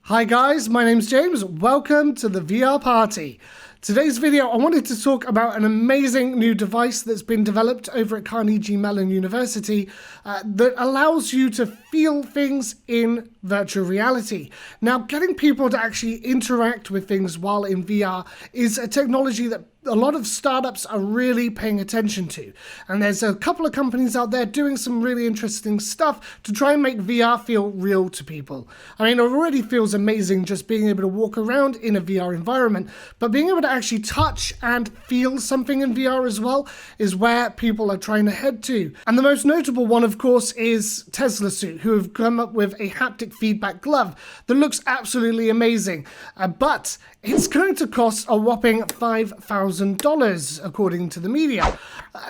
Hi guys, my name's James. Welcome to the VR party. Today's video, I wanted to talk about an amazing new device that's been developed over at Carnegie Mellon University that allows you to feel things in virtual reality. Now, getting people to actually interact with things while in VR is a technology that a lot of startups are really paying attention to. And there's a couple of companies out there doing some really interesting stuff to try and make VR feel real to people. I mean, it already feels amazing just being able to walk around in a VR environment, but being able to actually touch and feel something in VR as well is where people are trying to head to. And the most notable one, of course, is Tesla Suit, who have come up with a haptic feedback glove that looks absolutely amazing. But it's going to cost a whopping $5,000, according to the media.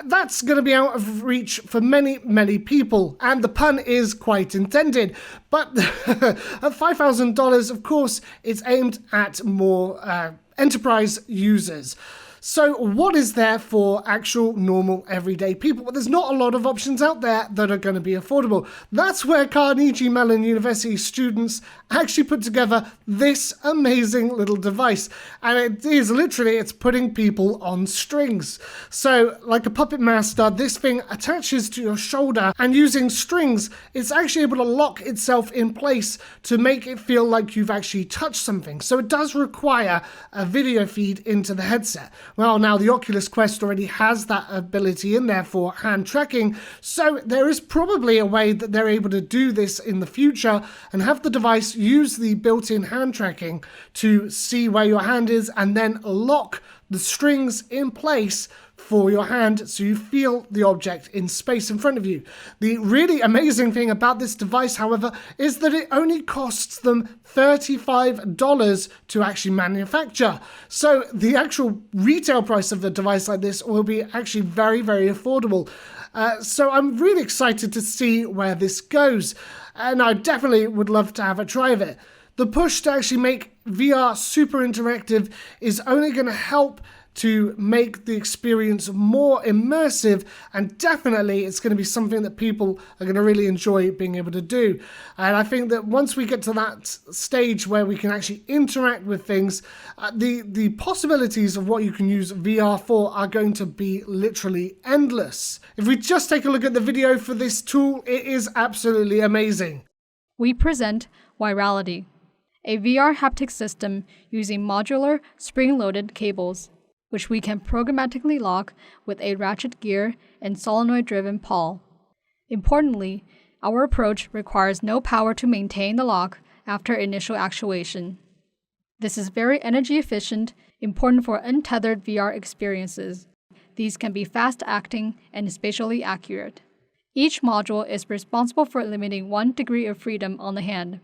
That's going to be out of reach for many, many people, and the pun is quite intended. But at $5,000, of course, it's aimed at more enterprise users. So what is there for actual normal everyday people? Well, there's not a lot of options out there that are going to be affordable. That's where Carnegie Mellon University students actually put together this amazing little device. And it is literally, it's putting people on strings. So like a puppet master, this thing attaches to your shoulder, and using strings, it's actually able to lock itself in place to make it feel like you've actually touched something. So it does require a video feed into the headset. Well, now the Oculus Quest already has that ability in there for hand tracking, so there is probably a way that they're able to do this in the future and have the device use the built-in hand tracking to see where your hand is and then lock the strings in place for your hand so you feel the object in space in front of you. The really amazing thing about this device, however, is that it only costs them $35 to actually manufacture. So the actual retail price of a device like this will be actually very, very affordable. So I'm really excited to see where this goes, and I definitely would love to have a try of it. The push to actually make VR super interactive is only going to help to make the experience more immersive, and definitely it's going to be something that people are going to really enjoy being able to do. And I think that once we get to that stage where we can actually interact with things, the possibilities of what you can use VR for are going to be literally endless. If we just take a look at the video for this tool, it is absolutely amazing. We present Virality, a VR haptic system using modular, spring-loaded cables, which we can programmatically lock with a ratchet gear and solenoid-driven pawl. Importantly, our approach requires no power to maintain the lock after initial actuation. This is very energy efficient, important for untethered VR experiences. These can be fast-acting and spatially accurate. Each module is responsible for limiting 1 degree of freedom on the hand.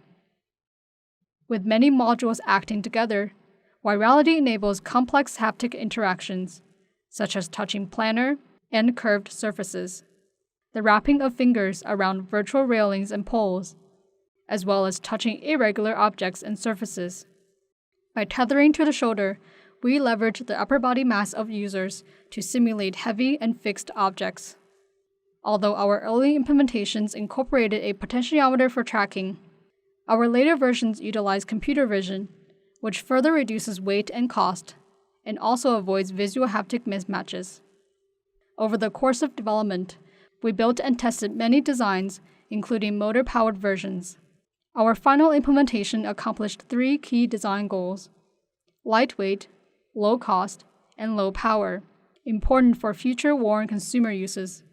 With many modules acting together, Virality enables complex haptic interactions, such as touching planar and curved surfaces, the wrapping of fingers around virtual railings and poles, as well as touching irregular objects and surfaces. By tethering to the shoulder, we leverage the upper body mass of users to simulate heavy and fixed objects. Although our early implementations incorporated a potentiometer for tracking, our later versions utilize computer vision, which further reduces weight and cost, and also avoids visual haptic mismatches. Over the course of development, we built and tested many designs, including motor-powered versions. Our final implementation accomplished 3 key design goals: lightweight, low cost, and low power, important for future worn consumer uses.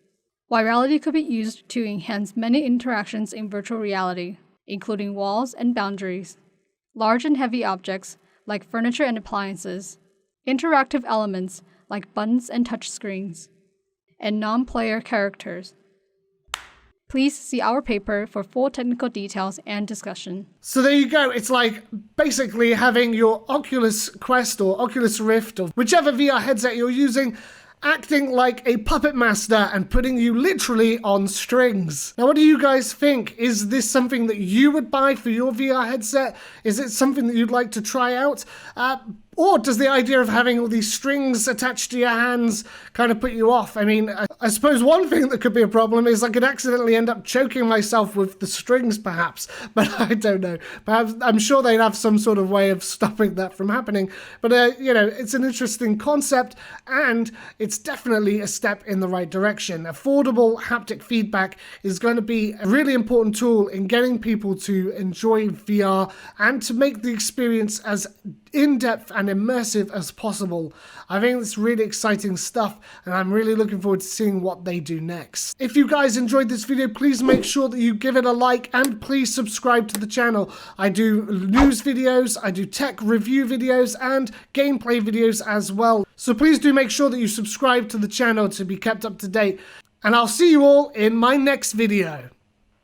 Virality could be used to enhance many interactions in virtual reality, including walls and boundaries, large and heavy objects like furniture and appliances, interactive elements like buttons and touchscreens, and non-player characters. Please see our paper for full technical details and discussion. So there you go. It's like basically having your Oculus Quest or Oculus Rift or whichever VR headset you're using acting like a puppet master and putting you literally on strings. Now, what do you guys think? Is this something that you would buy for your VR headset? Is it something that you'd like to try out? Or does the idea of having all these strings attached to your hands kind of put you off? I mean, I suppose one thing that could be a problem is I could accidentally end up choking myself with the strings, perhaps. But I don't know. Perhaps I'm sure they'd have some sort of way of stopping that from happening. But, you know, it's an interesting concept, and it's definitely a step in the right direction. Affordable haptic feedback is going to be a really important tool in getting people to enjoy VR and to make the experience as in-depth and immersive as possible. I think it's really exciting stuff, and I'm really looking forward to seeing what they do next. If you guys enjoyed this video, please make sure that you give it a like, and please subscribe to the channel. I do news videos, I do tech review videos, and gameplay videos as well. So please do make sure that you subscribe to the channel to be kept up to date. And I'll see you all in my next video.